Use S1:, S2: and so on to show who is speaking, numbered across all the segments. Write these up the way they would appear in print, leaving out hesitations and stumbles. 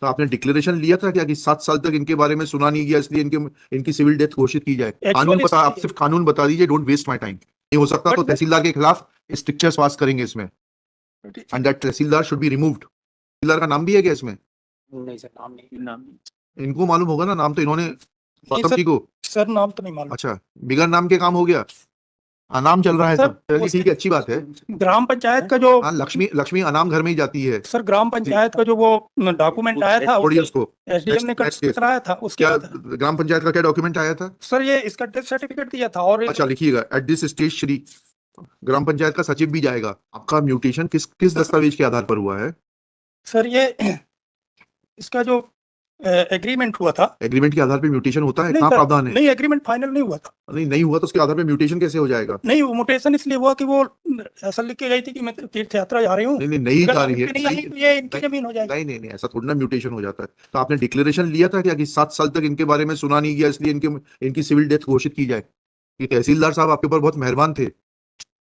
S1: तो आपने डिक्लेरेशन लिया था क्या कि 7 साल तक इनके बारे में सुना नहीं गया, इसलिए इनकी सिविल डेथ घोषित की जाए? कानून बता, आप सिर्फ कानून बता दीजिए, डोंट वेस्ट माय टाइम। नहीं हो सकता तो तहसीलदार के खिलाफ स्ट्रिक्चर्स पास करेंगे इसमें, and that tehsildar should be removed. Tehsildar का नाम भी है क्या इसमें?
S2: नहीं सर, नाम नहीं।
S1: इनको मालूम होगा ना, नाम तो इन्होंने गौतम जी को।
S2: सर नाम तो नहीं मालूम।
S1: अच्छा, बिगर नाम के काम हो गया, अनाम चल रहा है सब। चलिए ठीक है, अच्छी बात है।
S2: ग्राम पंचायत का जो
S1: लक्ष्मी अनाम घर में ही जाती है
S2: सर, ग्राम पंचायत का जो वो डॉक्यूमेंट आया था
S1: उसको
S2: एसडीएम ने कराया था, उसके
S1: क्या ग्राम पंचायत का क्या डॉक्यूमेंट आया था
S2: सर? ये इसका डेथ सर्टिफिकेट दिया था। और
S1: अच्छा, लिखिएगा एट दिस स्टेज श्री ग्राम पंचायत का सचिव भी जाएगा। आपका म्यूटेशन किस दस्तावेज के आधार पर हुआ है
S2: सर? ये इसका जो एग्रीमेंट हुआ था।
S1: एग्रीमेंट के आधार पे म्यूटेशन होता है? कहाँ प्रावधान है?
S2: नहीं, एग्रीमेंट फाइनल नहीं हुआ था।
S1: नहीं हुआ तो उसके आधार पे म्यूटेशन कैसे हो जाएगा?
S2: नहीं, वो म्यूटेशन इसलिए हुआ कि वो ऐसा लिख के गई थी कि मैं तीर्थ यात्रा जा रही हूँ।
S1: नहीं जा रही है,
S2: ये इनकी जमीन हो जाएगी।
S1: नहीं, ऐसा थोड़ी ना म्यूटेशन हो जाता है। तो आपने डिक्लेरेशन लिया था क्या कि 7 साल तक इनके बारे में सुना नहीं गया, इसलिए इनकी सिविल डेथ घोषित की जाए? कि तहसीलदार साहब आपके ऊपर बहुत मेहरबान थे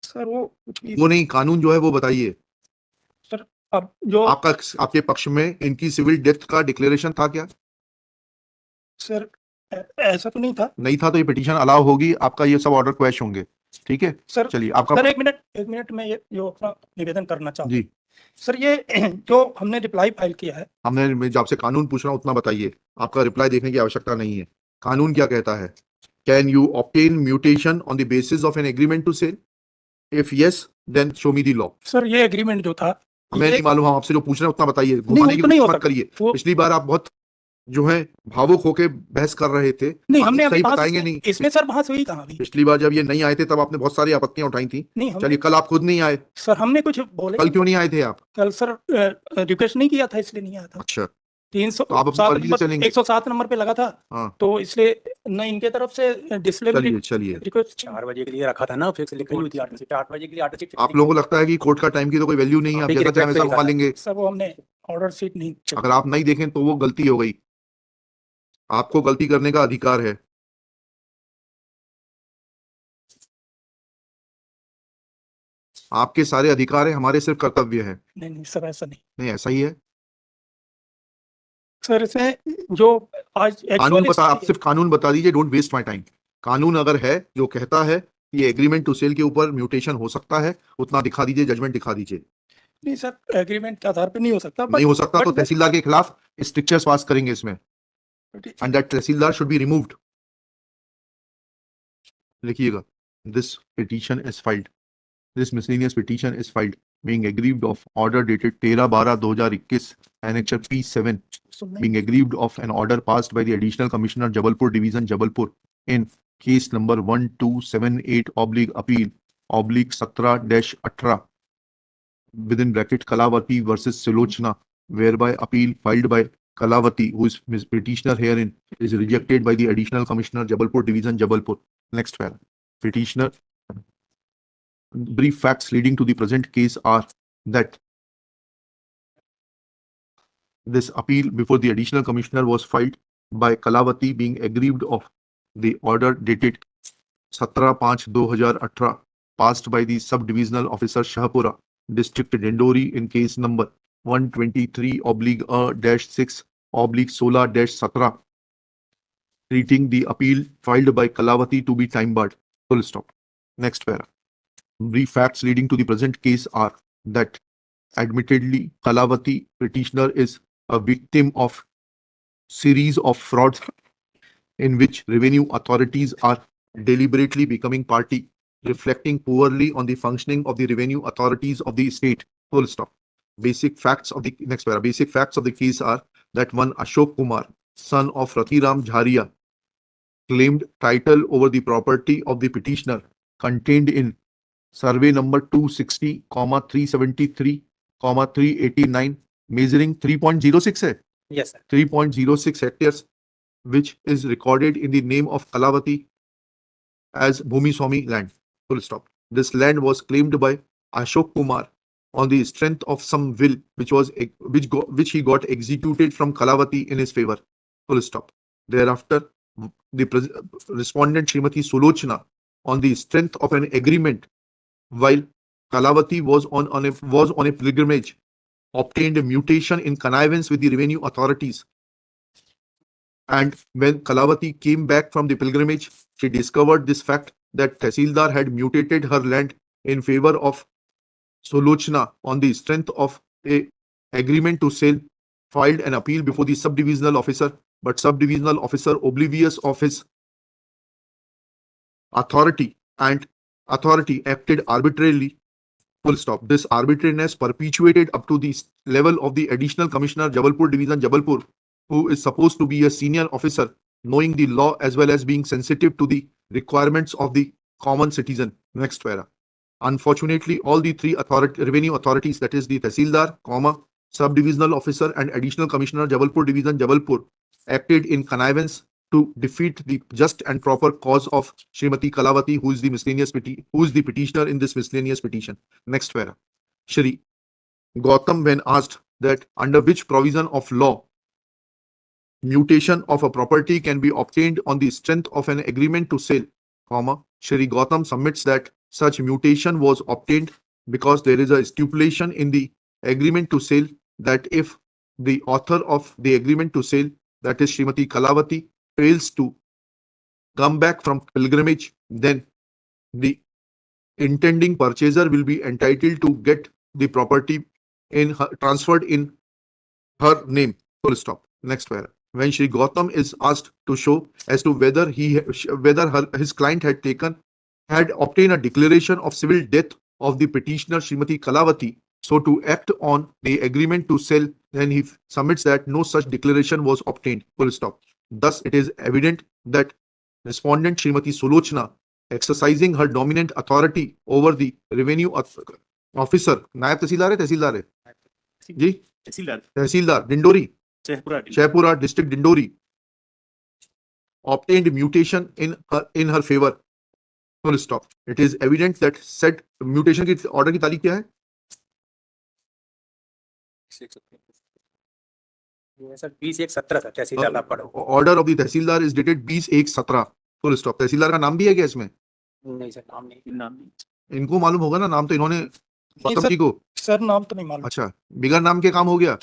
S2: सर।
S1: वो नहीं, कानून जो है वो बताइए
S2: सर। अब जो
S1: आपके पक्ष में इनकी सिविल डेथ का डिक्लेरेशन था क्या?
S2: सर ऐसा तो नहीं था।
S1: नहीं था तो ये पिटीशन अलाउ होगी, आपका ये सब ऑर्डर क्वैश होंगे, ठीक है
S2: सर?
S1: चलिए आपका
S2: सर एक मिनट में ये जो अपना निवेदन करना चाहूँ
S1: जी
S2: सर। ये जो हमने रिप्लाई फाइल किया है,
S1: मैं जो आपसे कानून पूछ रहा हूँ उतना बताइए, आपका रिप्लाई देखने की आवश्यकता नहीं है। कानून क्या कहता है? Can you obtain mutation on the basis of an agreement to sale? If yes then show me the law.
S2: Sir ये एग्रीमेंट जो था,
S1: हमें नहीं मालूम, हम आपसे जो पूछ रहे हैं उतना बताइए, घुमाने की कोशिश मत करिए। पिछली बार आप बहुत जो है भावुक होके बहस कर रहे थे।
S2: नहीं, हमने
S1: सही बताएंगे नहीं
S2: इसमें सर बहस हुई कहाँ?
S1: पिछली बार जब ये नहीं आए थे तब आपने बहुत सारी आपत्तियां उठाई थी। चलिए कल आप खुद नहीं आए
S2: सर, हमने कुछ बोले।
S1: कल क्यों नहीं आए थे आप?
S2: कल सर रिक्वेस्ट नहीं किया था, इसलिए नहीं आया था।
S1: अच्छा,
S2: 107 नंबर पे लगा था। हाँ। तो इसलिए न इनके तरफ से डिस्प्ले
S1: चलिए
S2: रिक्वेस्ट 4 बजे के लिए रखा था ना, फिर से लिखी हुई थी 8 बजे के लिए। 8
S1: आप लोगों को लगता है कि कोर्ट का टाइम की तो कोई वैल्यू नहीं है, आप जैसा चाहे वैसा मंगा लेंगे?
S2: सर वो हमने ऑर्डर शीट नहीं,
S1: अगर आप नहीं देखें तो वो गलती हो गई, आपको गलती करने का अधिकार है। आपके सारे अधिकार है, हमारे सिर्फ कर्तव्य है।
S2: नहीं सर, ऐसा नहीं
S1: ऐसा ही है
S2: सर। इसमें जो आज
S1: कानून बता, आप सिर्फ कानून बता दीजिए, डोंट वेस्ट माय टाइम। कानून अगर है जो कहता है कि एग्रीमेंट टू सेल के ऊपर म्यूटेशन हो सकता है, उतना दिखा दीजिए, जजमेंट दिखा दीजिए।
S2: नहीं सर, एग्रीमेंट के आधार पे नहीं हो सकता।
S1: नहीं हो सकता तो तहसीलदार के खिलाफ स्ट्रिक्चर्स पास करेंगे इसमें, and that tehsildar should be removed. लिखिएगा, this petition is filed, this miscellaneous petition is filed being aggrieved of order dated 13/12/2021 annexure P7 being aggrieved of an order passed by the additional commissioner Jabalpur division Jabalpur in case number 1278/appeal/17-18 within bracket Kalavati versus Silochna, whereby appeal filed by Kalavati, who is petitioner herein, is rejected by the additional commissioner Jabalpur division Jabalpur. Next file. Petitioner. Brief facts leading to the present case are that this appeal before the additional commissioner was filed by Kalavati being aggrieved of the order dated 17/5/2018 passed by the sub-divisional officer Shahpura, district Dindori in case number 123/6/16-17 treating the appeal filed by Kalavati to be time barred. Full stop. Next para. Brief facts leading to the present case are that admittedly Kalavati petitioner is a victim of series of frauds in which revenue authorities are deliberately becoming party, reflecting poorly on the functioning of the revenue authorities of the state. Full stop. Basic facts of the next para. Basic facts of the case are that one Ashok Kumar, son of Rathiram Jharia, claimed title over the property of the petitioner contained in survey number 260,373,389 measuring 3.06 hai?
S2: Yes sir.
S1: 3.06 hectares, which is recorded in the name of Kalavati as Bhumi Swami land. Full stop. This land was claimed by Ashok Kumar on the strength of some will which he got executed from Kalavati in his favor. Full stop. Thereafter, the respondent Srimati Sulochna on the strength of an agreement while Kalavati was on a pilgrimage obtained a mutation in connivance with the revenue authorities. And when Kalavati came back from the pilgrimage, she discovered this fact that Tehsildar had mutated her land in favor of Solochna on the strength of a agreement to sell, filed an appeal before the subdivisional officer, but subdivisional officer, oblivious of his authority acted arbitrarily. Full stop. This arbitrariness perpetuated up to the level of the additional commissioner, Jabalpur division, Jabalpur, who is supposed to be a senior officer, knowing the law as well as being sensitive to the requirements of the common citizen. Next para. Unfortunately, all the three revenue authorities, that is the Tehsildar, subdivisional officer and additional commissioner, Jabalpur division, Jabalpur, acted in connivance to defeat the just and proper cause of Srimati Kalavati, who is the petitioner in this miscellaneous petition. Next para. Shri Gautam, when asked that under which provision of law mutation of a property can be obtained on the strength of an agreement to sell, Shri Gautam submits that such mutation was obtained because there is a stipulation in the agreement to sell that if the author of the agreement to sell, that is Srimati Kalavati, fails to come back from pilgrimage, then the intending purchaser will be entitled to get the property transferred in her name. Full stop. Next para. When Shri Gautam is asked to show as to whether his client had obtained a declaration of civil death of the petitioner Srimati Kalavati, so to act on the agreement to sell, then he submits that no such declaration was obtained. Full stop. Thus, it is evident that respondent Srimati Solochna, exercising her dominant authority over the revenue officer, नायब तहसीलदार है जी, तहसीलदार Dindori, Shaipura district, Dindori, obtained mutation in her favor. Full stop. It is evident that said mutation की order की तारीख क्या है?
S2: Sir 20/1/17 था तहसीलदार आप पढ़ो.
S1: Order of the tehsildar is dated 20/1/17. Full stop. तहसीलदार का नाम भी है क्या इसमें?
S2: नहीं सर, नाम नहीं.
S1: इनको मालूम होगा ना, नाम तो इन्होंने गौतम जी को.
S2: सर नाम तो नहीं मालूम.
S1: अच्छा, बिगर नाम के काम हो गया,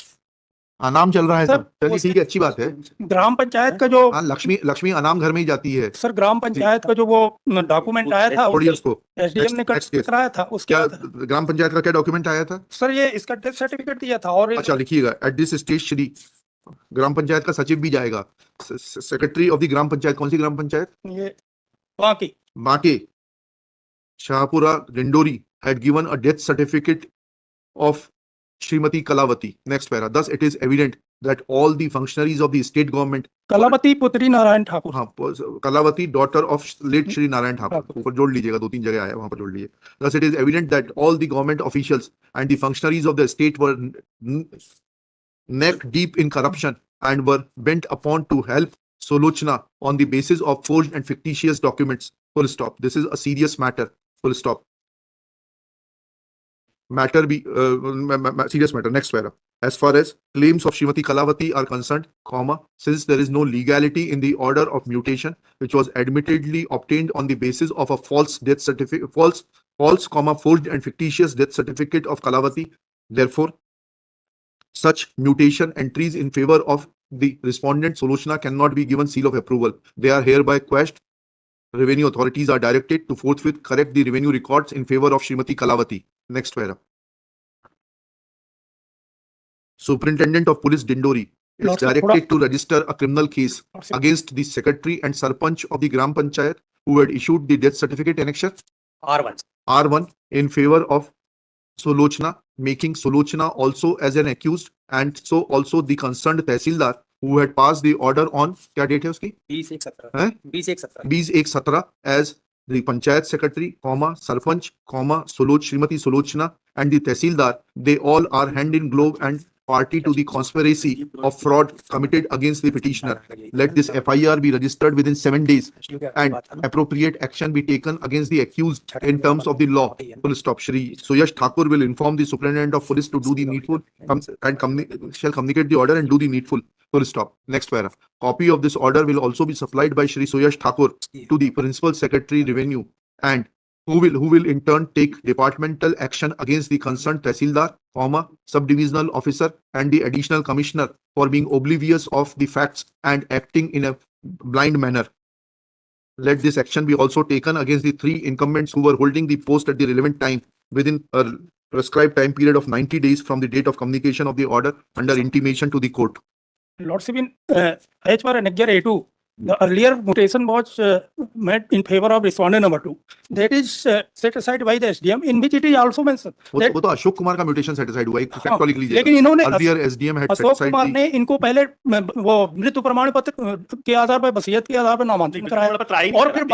S1: अनाम चल रहा है सब. चलिए ठीक है, अच्छी बात है.
S2: ग्राम पंचायत का जो
S1: लक्ष्मी अनाम घर में ही जाती है.
S2: सर ग्राम पंचायत का जो वो डॉक्यूमेंट आया था,
S1: उसको
S2: एसडीएम ने कराया था. उसके
S1: क्या ग्राम पंचायत का क्या डॉक्यूमेंट आया था
S2: सर? ये इसका डेथ सर्टिफिकेट दिया था. और
S1: अच्छा लिखिएगा, एट दिस स्टेज श्री ग्राम पंचायत का सचिव भी जाएगा, secretary of the gram panchayat. कौन सी ग्राम पंचायत?
S2: ये
S1: बांके Shahpura Dindori had given a death certificate of Srimati Kalavati. Next para. Thus, it is evident that all the functionaries of the state government,
S2: Kalavati पुत्री नारायण ठाकुर,
S1: हाँ, Kalavati, daughter of late Shri Narayan Thakur, ऊपर जोड़ लीजिएगा, 2-3 जगह आया, वहां पर जोड़ लीजिए. Thus, it is evident that all the government officials and the functionaries of the state were neck deep in corruption and were bent upon to help Solochna on the basis of forged and fictitious documents. Full stop. This is a serious matter. Full stop. Serious matter. Next para. As far as claims of Srimati Kalavati are concerned, since there is no legality in the order of mutation, which was admittedly obtained on the basis of a false death certificate, forged and fictitious death certificate of Kalavati, therefore, such mutation entries in favor of the respondent Solochna cannot be given seal of approval. They are hereby quashed. Revenue authorities are directed to forthwith correct the revenue records in favor of Srimati Kalavati. Next para. Superintendent of Police Dindori is directed to register a criminal case against the secretary and sarpanch of the Gram Panchayat who had issued the death certificate annexure R1 in favor of Solochna, making Solochna also as an accused, and so also the concerned Tehsildar who had passed the order on, क्या date है उसकी? 20/1/17 as the Panchayat Secretary, Sarpanch, Srimati Solochna and the Tehsildar. They all are hand in glove and party to the conspiracy of fraud committed against the petitioner. Let this FIR be registered within 7 days and appropriate action be taken against the accused in terms of the law. Full stop. Shri Suyash Thakur will inform the Superintendent of Police to do the needful and shall communicate the order and do the needful. Full stop. Next para. Copy of this order will also be supplied by Shri Suyash Thakur to the Principal Secretary Revenue and who will in turn take departmental action against the concerned tahsildar, subdivisional officer and the additional commissioner for being oblivious of the facts and acting in a blind manner. Let this action be also taken against the 3 incumbents who were holding the post at the relevant time within a prescribed time period of 90 days from the date of communication of the order under intimation to the court.
S2: Lordship, in as per Annexure A2, the earlier mutation was made in favor of respondent number 2. That is set aside by the SDM, in which it is also mentioned.
S1: वो तो अशोक कुमार का mutation satisfied हुआ है, fact वाली लीजिए।
S2: लेकिन इन्होंने
S1: earlier SDM had
S2: Ashok
S1: satisfied
S2: Kumar
S1: the-
S2: ने इनको पहले वो मृत्यु प्रमाण पत्र के आधार पर, वसीयत के आधार पर नामांकन कराया, और फिर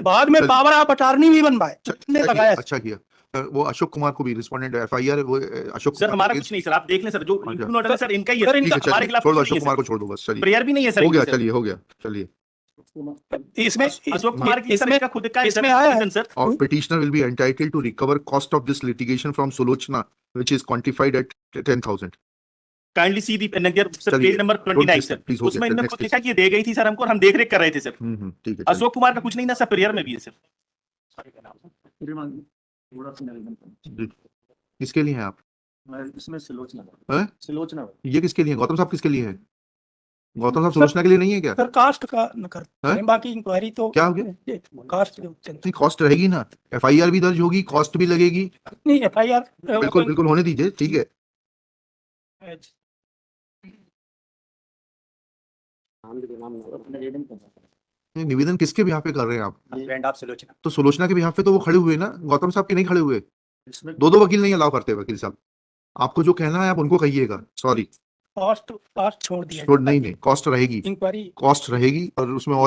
S2: बाद में पावर ऑफ अटॉर्नी भी बनवाए, लगाया।
S1: अच्छा किया। वो अशोक कुमार को भी रिस्पोंडेंट FIR वो अशोक
S3: सर हमारा कुछ नहीं सर, आप देख लें सर, जो ऑर्डर है सर इनका ही है,
S1: ठीक है,
S3: हमारे खिलाफ
S1: छोड़ दो,
S3: कुछ नहीं
S1: अशोक
S3: है
S1: कुमार
S3: सर।
S1: को छोड़ दो बस, चलिए
S3: प्रेयर भी नहीं है सर
S1: हो गया,
S3: इनकी, सर।
S1: चलिए हो गया, चलिए।
S2: इसमें
S3: अशोक कुमार की
S2: इसमें
S3: का खुद का
S2: इसमें आया है
S3: sir.
S1: Or petitioner will be entitled to recover cost of this litigation from Sulochana, which is quantified at 10,000.
S3: Kindly C the Nagar sir,
S1: चलिए,
S3: पेज नंबर 29 सर,
S1: please, हो गया,
S3: उसमें इन्होंने
S1: next
S3: खुद लिखा कि ये दे गई थी सर हमको, और हम देख रेख कर रहे थे सर।
S1: ठीक है,
S3: अशोक कुमार का कुछ नहीं ना सर, प्रेयर में भी है सर।
S1: जी। किसके लिए हैं आप?
S3: इसमें सिलोचना
S1: हैं?
S3: सिलोचना
S1: ये किसके लिए है? गौतम साहब किसके लिए है? गौतम साहब सुलोचना के लिए नहीं है क्या?
S2: सर कास्ट का न कर,
S1: हैं?
S2: बाकी इंक्वायरी तो
S1: क्या हो गया?
S2: कास्ट
S1: नहीं, कॉस्ट रहेगी ना, FIR भी दर्ज होगी, कॉस्ट भी लगेगी।
S2: नहीं, FIR
S1: बिल्कुल बिल्कुल होने दीजिए, ठीक है। नहीं, निवेदन किसके बिहाफ पे कर रहे हैं आप? तो सुलोचना के बिहाफ पे तो वो खड़े हुए ना, गौतम साहब के नहीं खड़े हुए। 2 वकील नहीं अलाउ करते वकील साहब, आपको जो कहना है आप उनको कहिएगा। सॉरी,
S2: कॉस्ट छोड़ दिया,
S1: छोड़ नहीं, कॉस्ट रहेगी,
S2: इंक्वायरी
S1: कॉस्ट रहेगी और उसमें और